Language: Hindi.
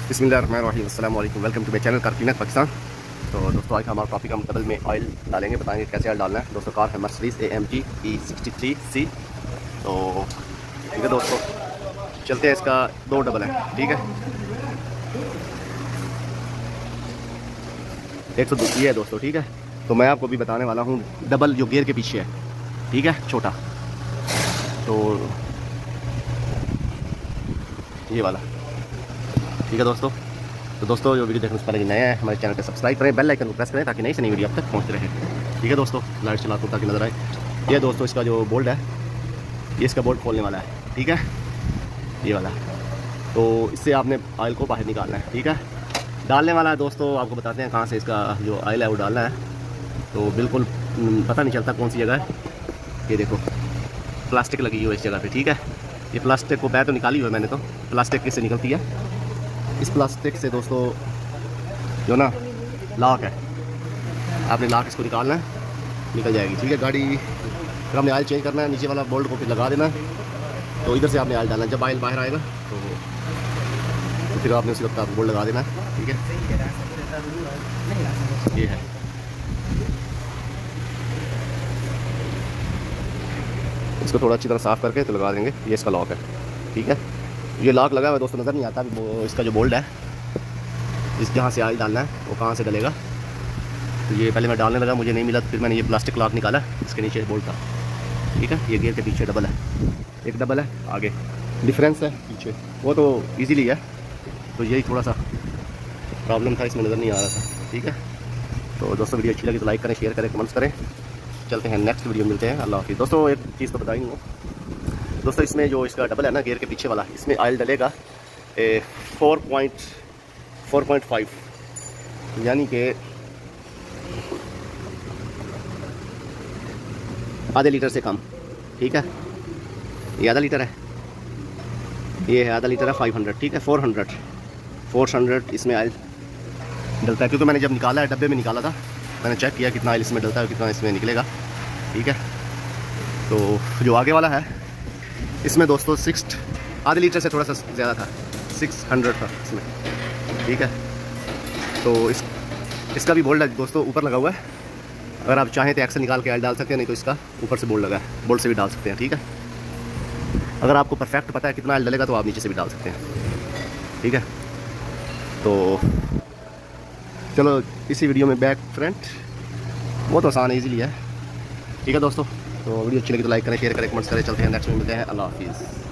बिस्मिल्लाहिर्रहमानिर्रहीम, अस्सलाम वालेकुम, welcome to my channel car cleaner Pakistan. तो दोस्तों आज हमारा टॉपिक हम डबल में ऑयल डालेंगे, बताएंगे कैसे ऑयल डालना है। दोस्तों कार है मर्सिडीज AMG E63C। तो ठीक है दोस्तों, चलते हैं। इसका 2 डबल है, ठीक है। 102 ये है दोस्तों, ठीक है। तो मैं आपको भी बताने वाला हूँ डबल जो गियर के पीछे है, ठीक है, छोटा। तो ये वाला, ठीक है दोस्तों। तो दोस्तों जो वीडियो देखने से पहले नया है हमारे चैनल को सब्सक्राइब करें, बेल आइकन को प्रेस करें ताकि नई से नई वीडियो आप तक पहुंचते रहे, ठीक है दोस्तों। लाइट चलाता हूं ताकि नजर आए। ये दोस्तों इसका जो बोल्ट है, ये इसका बोल्ट खोलने वाला है, ठीक है, ये वाला। तो इससे आपने ऑयल को बाहर निकालना है, ठीक है। डालने वाला है दोस्तों, आपको बताते हैं कहाँ से इसका जो ऑयल है वो डालना है। तो बिल्कुल पता नहीं चलता कौन सी जगह है। ये देखो प्लास्टिक लगी हुई है इस जगह पे, ठीक है। ये प्लास्टिक को तो निकाली हुई है मैंने, तो प्लास्टिक किससे निकलती है। इस प्लास्टिक से दोस्तों जो ना लॉक है, आपने लॉक इसको निकालना है, निकल जाएगी, ठीक है। गाड़ी फिर आपने ऑयल चेंज करना है, नीचे वाला बोल्ट को फिर लगा देना है। तो इधर से आपने ऑयल डालना है, जब ऑयल बाहर आएगा तो फिर आपने उसी वक्त आप बोल्ट लगा देना है, ठीक है। ये है, इसको थोड़ा अच्छी तरह साफ़ करके तो लगा देंगे। ये इसका लॉक है, ठीक है। ये लॉक लगा हुआ है दोस्तों, नज़र नहीं आता वो इसका जो बोल्ट है, इस जहाँ से ऑयल डालना है वो कहाँ से डलेगा। तो ये पहले मैं डालने लगा, मुझे नहीं मिला, तो फिर मैंने ये प्लास्टिक लॉक निकाला, इसके नीचे बोल्ट था, ठीक है। ये गियर के पीछे डबल है, एक डबल है, आगे डिफरेंस है पीछे, वो तो ईजीली है। तो यही थोड़ा सा प्रॉब्लम था, इसमें नज़र नहीं आ रहा था, ठीक है। तो दोस्तों वीडियो अच्छी लगी तो लाइक करें, शेयर करें, कमेंट्स करें। चलते हैं नेक्स्ट वीडियो में, मिलते हैं। अल्लाह हाफिज़। दोस्तों एक चीज़ तो बताई नहीं है दोस्तों, इसमें जो इसका डबल है ना, गियर के पीछे वाला, इसमें ऑयल डलेगा 4.5, यानी कि आधे लीटर से कम, ठीक है। ये आधा लीटर है, ये है आधा लीटर है 500, ठीक है। 400 इसमें ऑयल डलता है, क्योंकि मैंने जब निकाला है डब्बे में निकाला था, मैंने चेक किया कितना ऑयल इसमें डलता है, कितना इसमें निकलेगा, ठीक है। तो जो आगे वाला है इसमें दोस्तों आधे लीटर से थोड़ा सा ज़्यादा था, 600 था इसमें, ठीक है। तो इसका भी बोल्ट है दोस्तों ऊपर लगा हुआ है, अगर आप चाहें तो एक्सेल निकाल के ऑयल डाल सकते हैं, नहीं तो इसका ऊपर से बोल्ट लगा है, बोल्ट से भी डाल सकते हैं, ठीक है। अगर आपको परफेक्ट पता है कितना ऑयल डलेगा तो आप नीचे से भी डाल सकते हैं, ठीक है। तो चलो इसी वीडियो में बैक फ्रंट बहुत आसान है, ईजीली है, ठीक है दोस्तों। तो वीडियो अच्छी लगी तो लाइक करें, शेयर करें, कमेंट्स करें। चलते हैं नेक्स्ट में, मिलते हैं। अल्लाह हाफिज़।